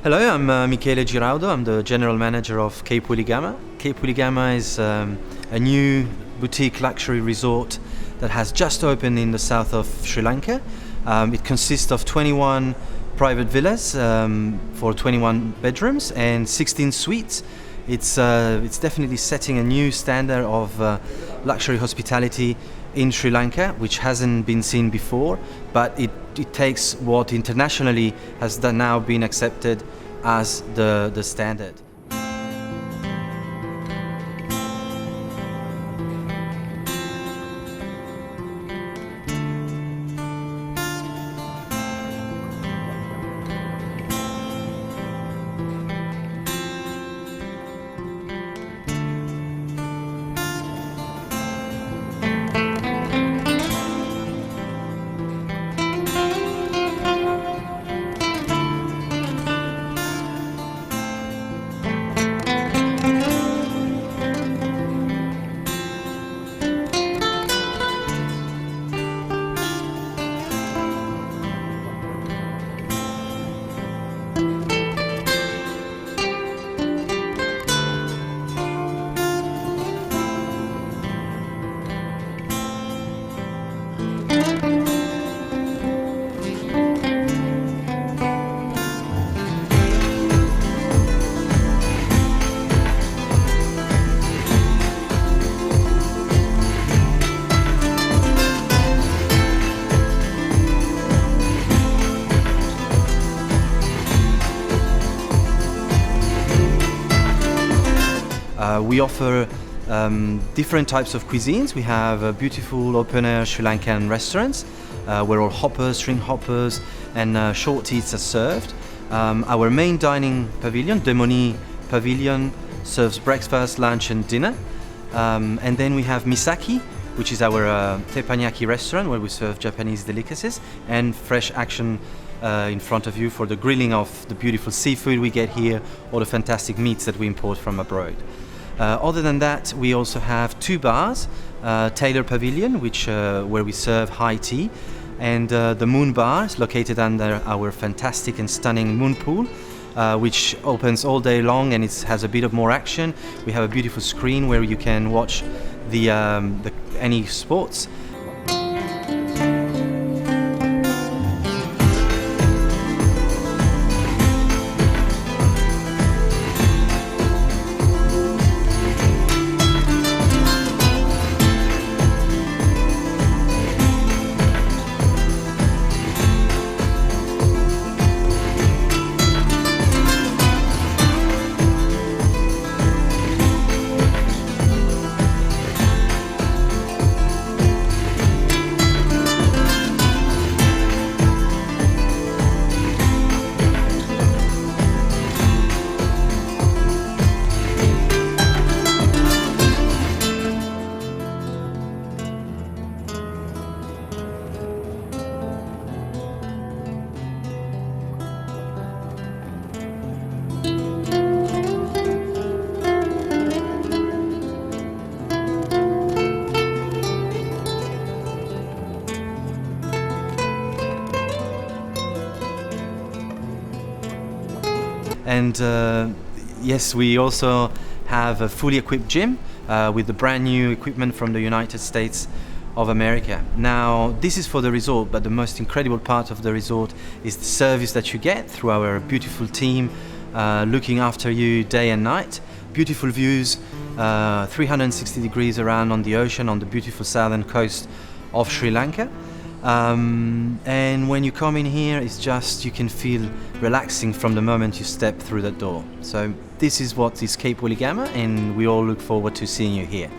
Hello, I'm Michele Giraudo. I'm the general manager of Cape Weligama. Cape Weligama is a new boutique luxury resort that has just opened in the south of Sri Lanka. It consists of 21 private villas for 21 bedrooms and 16 suites. It's definitely setting a new standard of luxury hospitality in Sri Lanka, which hasn't been seen before, but it takes what internationally has now been accepted as the standard. We offer different types of cuisines. We have beautiful open-air Sri Lankan restaurants where all hoppers, shrimp hoppers and short eats are served. Our main dining pavilion, Demoni Pavilion, serves breakfast, lunch and dinner. And then we have Misaki, which is our teppanyaki restaurant where we serve Japanese delicacies, and fresh action in front of you for the grilling of the beautiful seafood we get here or the fantastic meats that we import from abroad. Other than that, we also have two bars, Taylor Pavilion, where we serve high tea, and the Moon Bar is located under our fantastic and stunning moon pool, which opens all day long and it has a bit of more action. We have a beautiful screen where you can watch any sports. And yes, we also have a fully equipped gym with the brand new equipment from the United States of America. Now, this is for the resort, but the most incredible part of the resort is the service that you get through our beautiful team looking after you day and night. Beautiful views, 360 degrees around on the ocean on the beautiful southern coast of Sri Lanka. And when you come in here, it's just, you can feel relaxing from the moment you step through the door. So this is what is Cape Weligama, and we all look forward to seeing you here.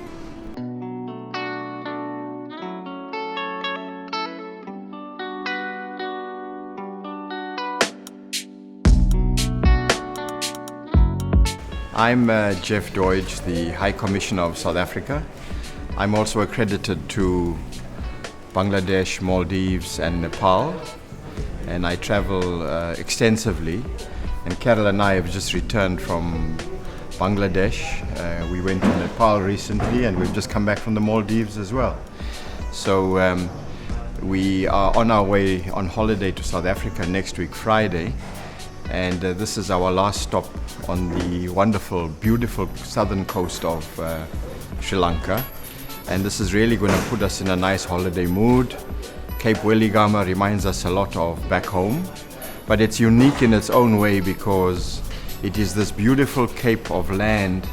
I'm Jeff Deutsch, the High Commissioner of South Africa. I'm also accredited to Bangladesh, Maldives and Nepal, and I travel extensively. And Carol and I have just returned from Bangladesh. We went to Nepal recently, and we've just come back from the Maldives as well. So we are on our way on holiday to South Africa next week, Friday. And this is our last stop on the wonderful, beautiful southern coast of Sri Lanka. And this is really going to put us in a nice holiday mood. Cape Weligama reminds us a lot of back home, but it's unique in its own way because it is this beautiful cape of land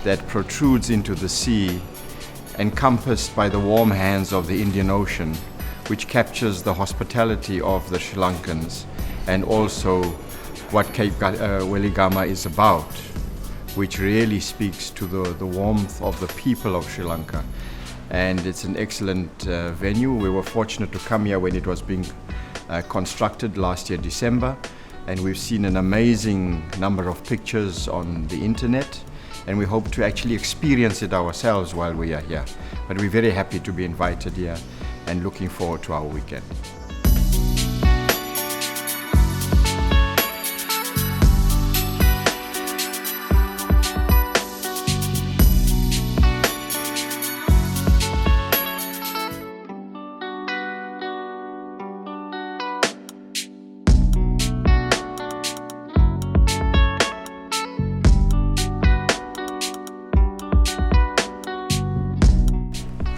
that protrudes into the sea, encompassed by the warm hands of the Indian Ocean, which captures the hospitality of the Sri Lankans and also what Cape Weligama is about, which really speaks to the warmth of the people of Sri Lanka. And it's an excellent venue. We were fortunate to come here when it was being constructed last year, December, and we've seen an amazing number of pictures on the internet, and we hope to actually experience it ourselves while we are here. But we're very happy to be invited here and looking forward to our weekend.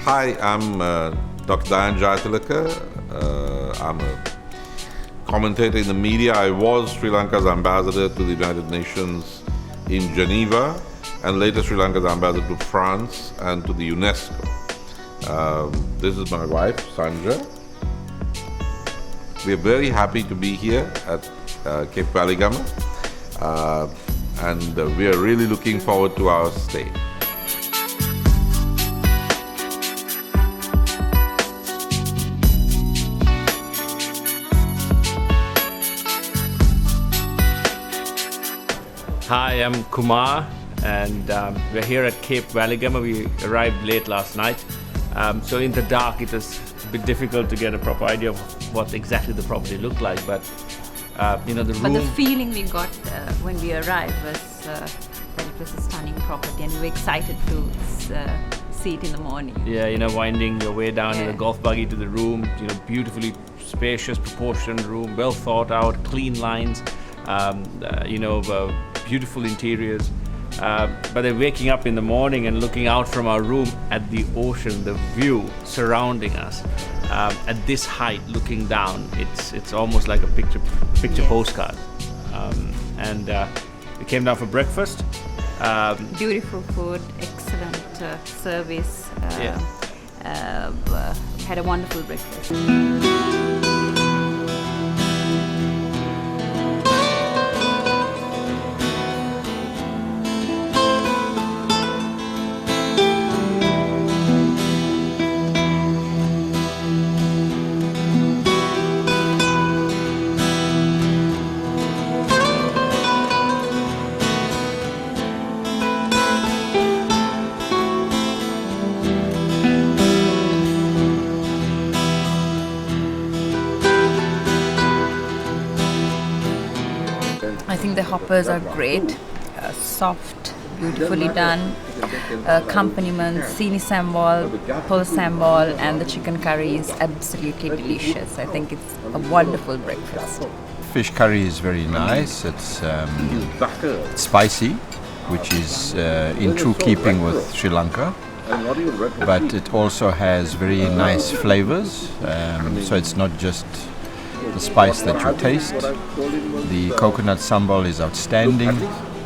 Hi, I'm Dr. Dayan Jayatilaka. I'm a commentator in the media. I was Sri Lanka's ambassador to the United Nations in Geneva, and later Sri Lanka's ambassador to France and to the UNESCO. This is my wife, Sandra. We are very happy to be here at Cape Weligama, and we are really looking forward to our stay. Hi, I'm Kumar, and we're here at Cape Weligama. We arrived late last night, so in the dark it was a bit difficult to get a proper idea of what exactly the property looked like. But the room. But the feeling we got when we arrived was that it was a stunning property, and we were excited to see it in the morning. Yeah, winding your way down in a golf buggy to the room. Beautifully spacious, proportioned room, well thought out, clean lines. Beautiful interiors, but then waking up in the morning and looking out from our room at the ocean, the view surrounding us, at this height, looking down, it's almost like a picture postcard. And we came down for breakfast. Beautiful food, excellent service. Had a wonderful breakfast. I think the hoppers are great, soft, beautifully done. Accompaniment, sini sambal, pol sambal, and the chicken curry is absolutely delicious. I think it's a wonderful breakfast. Fish curry is very nice. It's spicy, which is in true keeping with Sri Lanka. but it also has very nice flavors. So it's not just the spice that you taste. The coconut sambal is outstanding,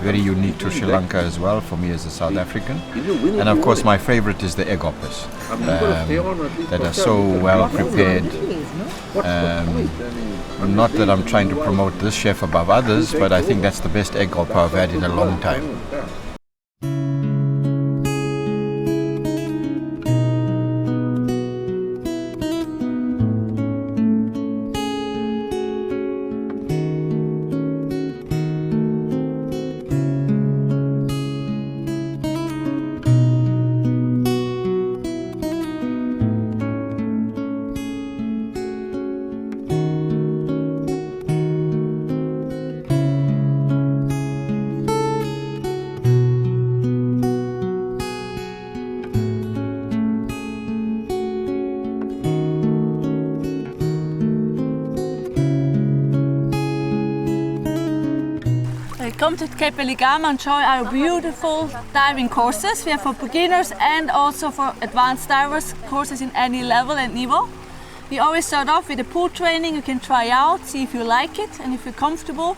very unique to Sri Lanka as well for me as a South African. And of course my favorite is the egg hoppers that are so well prepared. Not that I'm trying to promote this chef above others, but I think that's the best egg hopper I've had in a long time. Come to Cape Weligama and enjoy our beautiful diving courses. We have for beginners and also for advanced divers courses in any level and niveau. We always start off with a pool training. You can try out, see if you like it and if you're comfortable.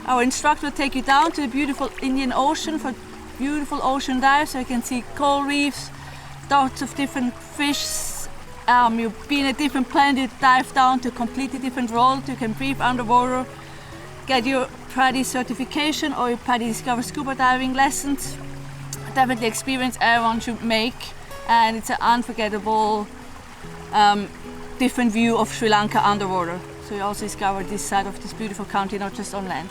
Our instructor will take you down to the beautiful Indian Ocean for beautiful ocean dives, so you can see coral reefs, lots of different fish. You be in a different planet, you dive down to a completely different world. You can breathe underwater, get your PADI certification or your PADI Discover Scuba Diving lessons. Definitely experience everyone should make, and it's an unforgettable different view of Sri Lanka underwater. So you also discover this side of this beautiful country, not just on land.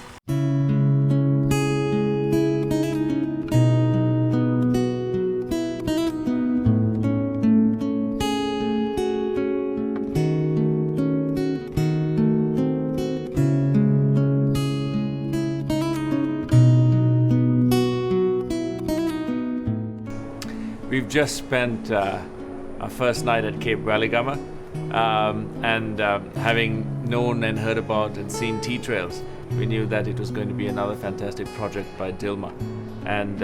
We've just spent our first night at Cape Weligama, and having known and heard about and seen tea trails, we knew that it was going to be another fantastic project by Dilma. And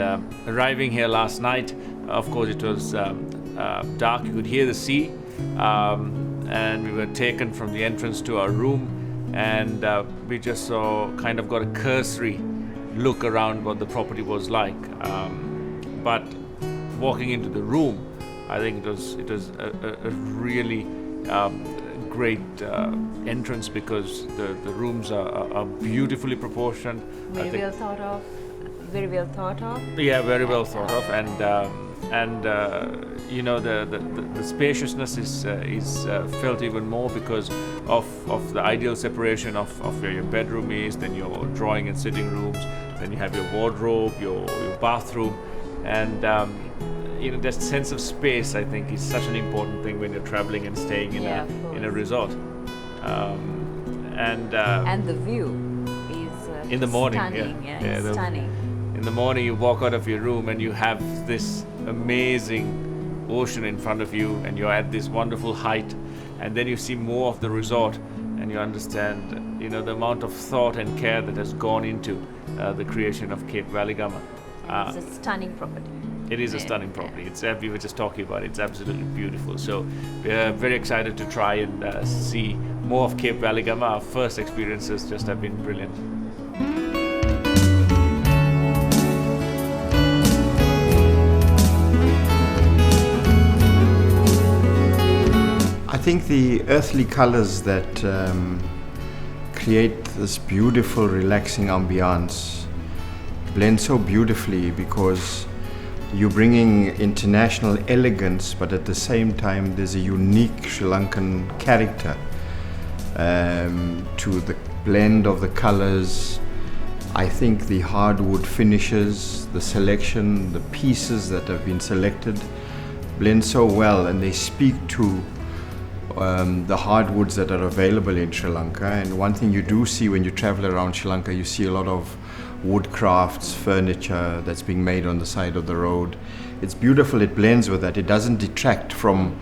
arriving here last night, of course it was dark, you could hear the sea, and we were taken from the entrance to our room, and we just kind of got a cursory look around what the property was like. But walking into the room, I think it was a really great entrance, because the rooms are beautifully proportioned. Very well thought of. Very well thought of. Yeah, very well thought of, and you know, the spaciousness is felt even more because of the ideal separation of where your bedroom is, then your drawing and sitting rooms, then you have your wardrobe, your bathroom, and you know, that sense of space, I think, is such an important thing when you're traveling and staying in a resort. And the view is in the morning, stunning. It's stunning. In the morning, you walk out of your room and you have this amazing ocean in front of you, and you're at this wonderful height, and then you see more of the resort, and you understand, you know, the amount of thought and care that has gone into the creation of Cape Weligama. It's a stunning property. It is a stunning property. It's we were just talking about it. It's absolutely beautiful. So we're very excited to try and see more of Cape Weligama. Our first experiences just have been brilliant. I think the earthly colors that create this beautiful, relaxing ambiance blend so beautifully, because you're bringing international elegance, but at the same time there's a unique Sri Lankan character to the blend of the colors. I think the hardwood finishes, the selection, the pieces that have been selected blend so well, and they speak to the hardwoods that are available in Sri Lanka. And one thing you do see when you travel around Sri Lanka, you see a lot of wood crafts, furniture that's being made on the side of the road. It's beautiful, it blends with that. It doesn't detract from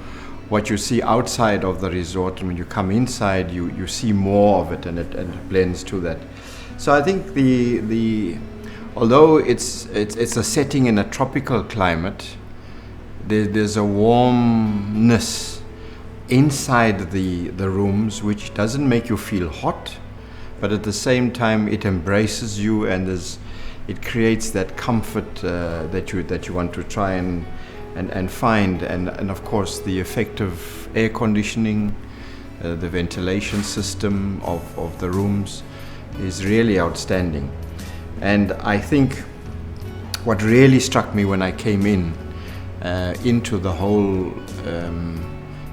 what you see outside of the resort, and when you come inside you see more of it, and it blends to that. So I think although it's a setting in a tropical climate, there's a warmness inside the rooms which doesn't make you feel hot, but at the same time it embraces you, and it creates that comfort that you want to try and find, and of course the effective air conditioning, the ventilation system of the rooms is really outstanding. And I think what really struck me when I came into the whole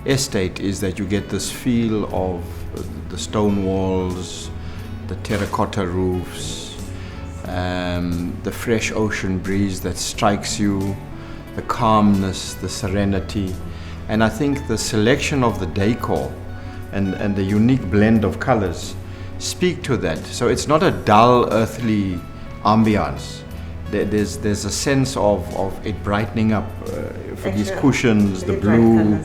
estate is that you get this feel of the stone walls, the terracotta roofs, the fresh ocean breeze that strikes you, the calmness, the serenity. And I think the selection of the decor and the unique blend of colors speak to that. So it's not a dull, earthly ambiance. There's a sense of it brightening up for these cushions, the blue.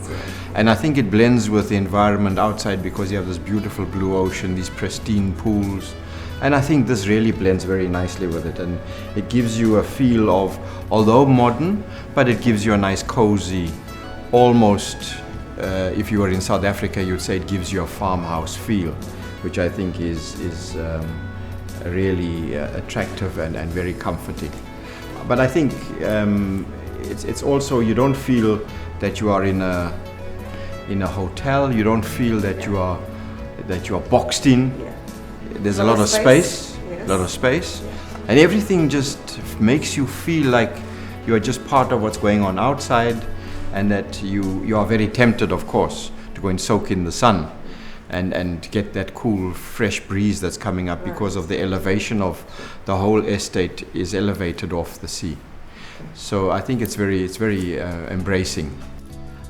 And I think it blends with the environment outside because you have this beautiful blue ocean, these pristine pools. And I think this really blends very nicely with it. And it gives you a feel of, although modern, but it gives you a nice cozy, almost, if you were in South Africa, you'd say it gives you a farmhouse feel, which I think is really attractive and very comforting. But I think it's also, you don't feel that you are in a hotel. You don't feel that you are boxed in. There's a lot of space, and everything just makes you feel like you are just part of what's going on outside, and that you are very tempted, of course, to go and soak in the sun and get that cool, fresh breeze that's coming up because of the elevation of the whole estate is elevated off the sea. So I think it's very embracing.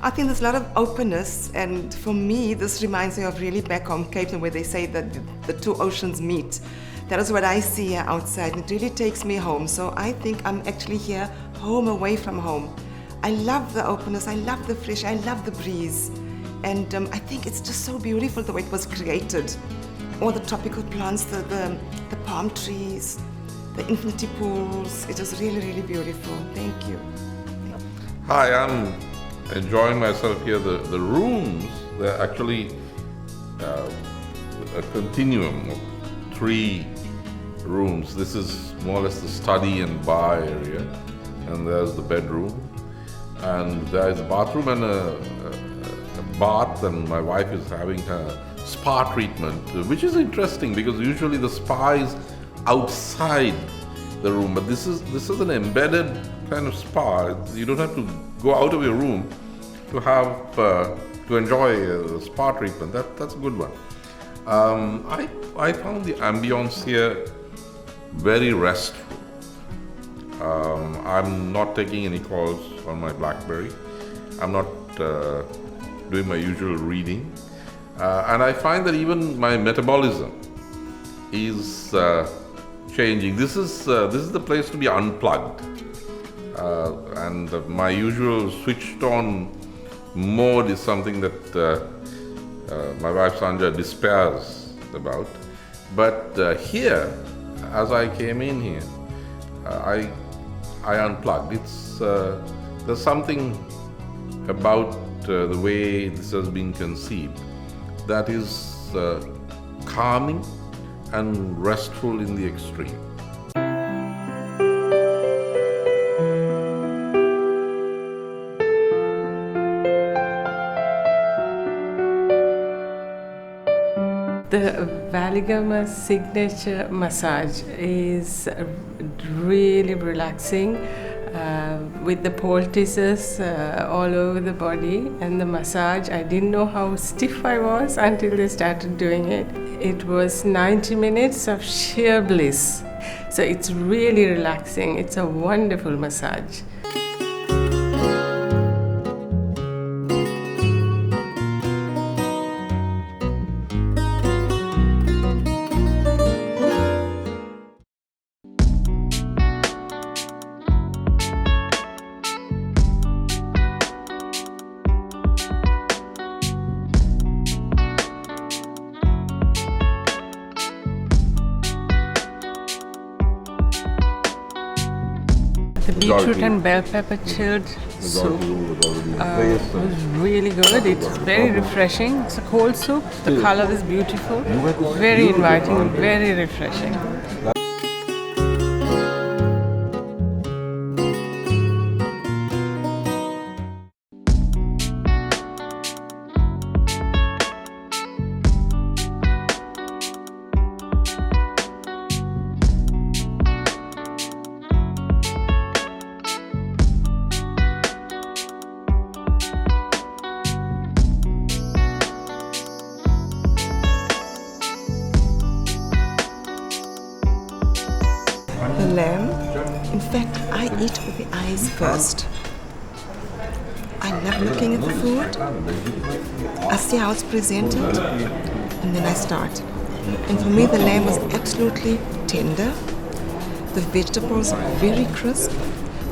I think there's a lot of openness, and for me this reminds me of really back home Cape Town, where they say that the two oceans meet. That is what I see here outside, and it really takes me home. So I think I'm actually here, home away from home. I love the openness, I love the fresh, I love the breeze, and I think it's just so beautiful the way it was created. All the tropical plants, the palm trees, the infinity pools. It was really, really beautiful. Thank you. Hi, I'm enjoying myself here. The rooms, they're actually a continuum of 3 rooms. This is more or less the study and bar area, and there's the bedroom, and there's a bathroom and a bath, and my wife is having her spa treatment, which is interesting because usually the spa is outside the room, but this is an embedded kind of spa. You don't have to go out of your room to have to enjoy the spa treatment. That's a good one. I found the ambience here very restful. I'm not taking any calls on my BlackBerry. I'm not doing my usual reading, and I find that even my metabolism is changing. This is the place to be unplugged. And my usual switched on mode is something that my wife Sanja despairs about. But here, as I came in here, I unplugged. There's something about the way this has been conceived that is calming and restful in the extreme. The Weligama signature massage is really relaxing with the poultices all over the body, and the massage, I didn't know how stiff I was until they started doing it. It was 90 minutes of sheer bliss. So it's really relaxing. It's a wonderful massage. The beetroot and bell pepper chilled soup was really good. It's very refreshing. It's a cold soup. The color is beautiful. Very inviting, very refreshing. The lamb, in fact, I eat with the eyes first. I love looking at the food. I see how it's presented, and then I start. And for me, the lamb was absolutely tender. The vegetables very crisp.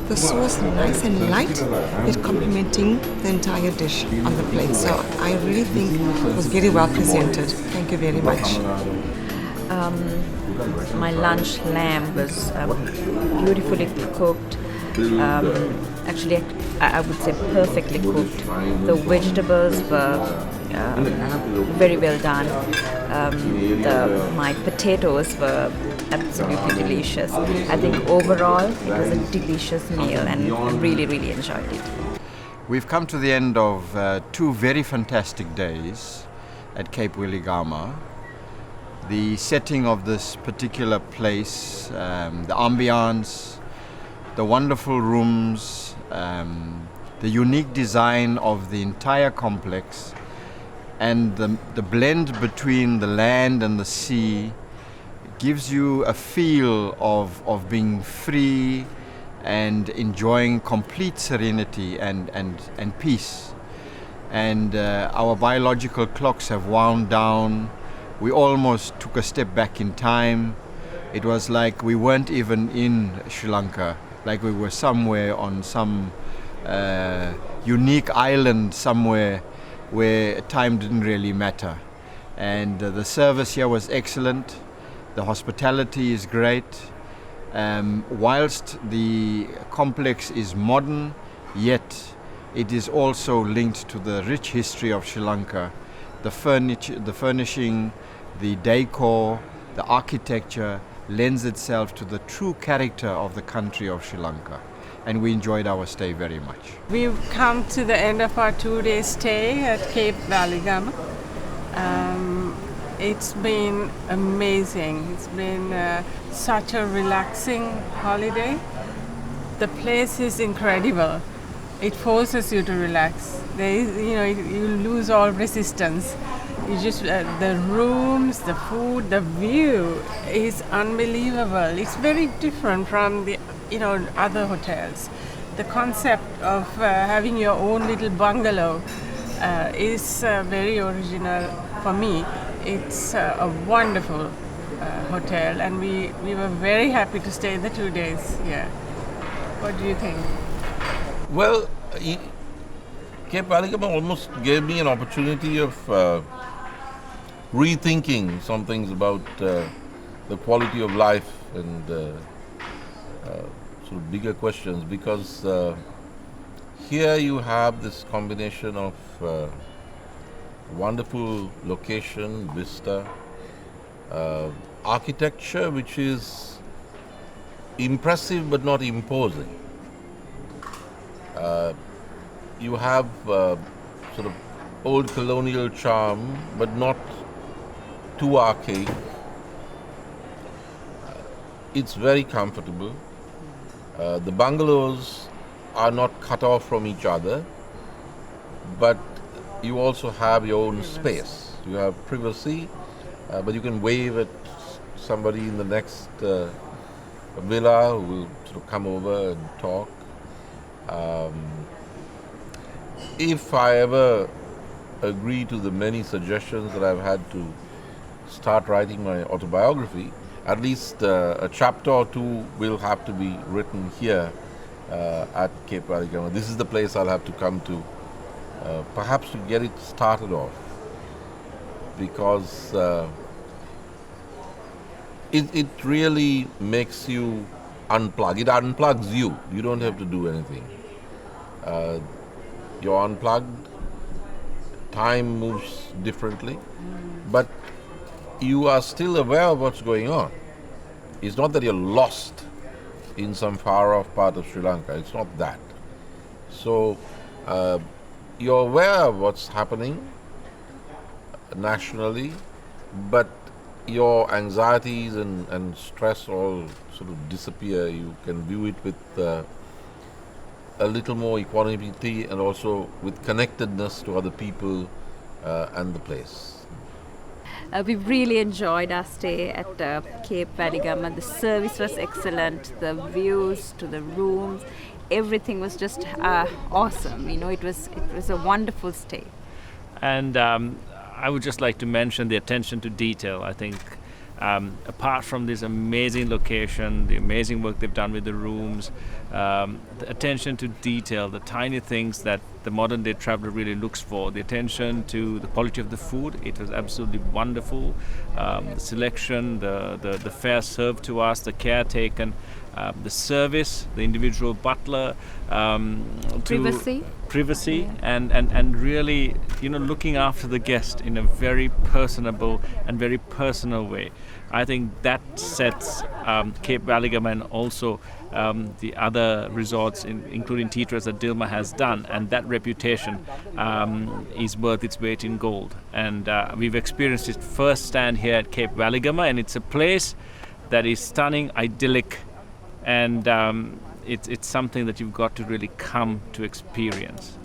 The sauce nice and light, yet complementing the entire dish on the plate. So I really think it was very well presented. Thank you very much. My lunch lamb was beautifully cooked. Actually, I would say perfectly cooked. The vegetables were very well done. My potatoes were absolutely delicious. I think overall it was a delicious meal and I really, really enjoyed it. We've come to the end of 2 very fantastic days at Cape Weligama. The setting of this particular place, the ambiance, the wonderful rooms, the unique design of the entire complex, and the blend between the land and the sea gives you a feel of being free and enjoying complete serenity and peace. And our biological clocks have wound down. We almost took a step back in time. It was like we weren't even in Sri Lanka, like we were somewhere on some unique island somewhere where time didn't really matter. And the service here was excellent. The hospitality is great. Whilst the complex is modern, yet it is also linked to the rich history of Sri Lanka. The furnishing, the decor, the architecture lends itself to the true character of the country of Sri Lanka. And we enjoyed our stay very much. We've come to the end of our 2-day stay at Cape Weligama. It's been amazing. It's been such a relaxing holiday. The place is incredible. It forces you to relax. There is, you lose all resistance. You just the rooms, the food, the view is unbelievable. It's very different from the other hotels. The concept of having your own little bungalow is very original for me. It's a wonderful hotel, and we were very happy to stay the 2 days here. What do you think? Well, Cape Weligama almost gave me an opportunity of rethinking some things about the quality of life and sort of bigger questions, because here you have this combination of wonderful location, vista, architecture which is impressive but not imposing. You have sort of old colonial charm but not too archaic. It's very comfortable. The bungalows are not cut off from each other, but you also have your own space. You have privacy, but you can wave at somebody in the next villa who will sort of come over and talk. If I ever agree to the many suggestions that I've had to start writing my autobiography, at least a chapter or 2 will have to be written here at Cape Weligama. This is the place I'll have to come to, perhaps to get it started off, because it really makes you unplug. It unplugs you. You don't have to do anything. You're unplugged. Time moves differently, but you are still aware of what's going on. It's not that you're lost in some far-off part of Sri Lanka. It's not that. So you're aware of what's happening nationally, but your anxieties and stress all sort of disappear. You can view it with a little more equanimity and also with connectedness to other people and the place. We really enjoyed our stay at Cape Weligama. The service was excellent, the views to the rooms, everything was just awesome. You know, it was a wonderful stay. And I would just like to mention the attention to detail. I think apart from this amazing location, the amazing work they've done with the rooms, the attention to detail, the tiny things that the modern day traveler really looks for, the attention to the quality of the food, it was absolutely wonderful. The selection, the fare served to us, the care taken, the service, the individual butler, privacy, Yeah. and really, you know, looking after the guest in a very personable and very personal way. I think that sets Cape Weligama and also the other resorts, including T-Tres that Dilma has done, and that reputation is worth its weight in gold. And we've experienced it firsthand here at Cape Weligama, and it's a place that is stunning, idyllic, and it's something that you've got to really come to experience.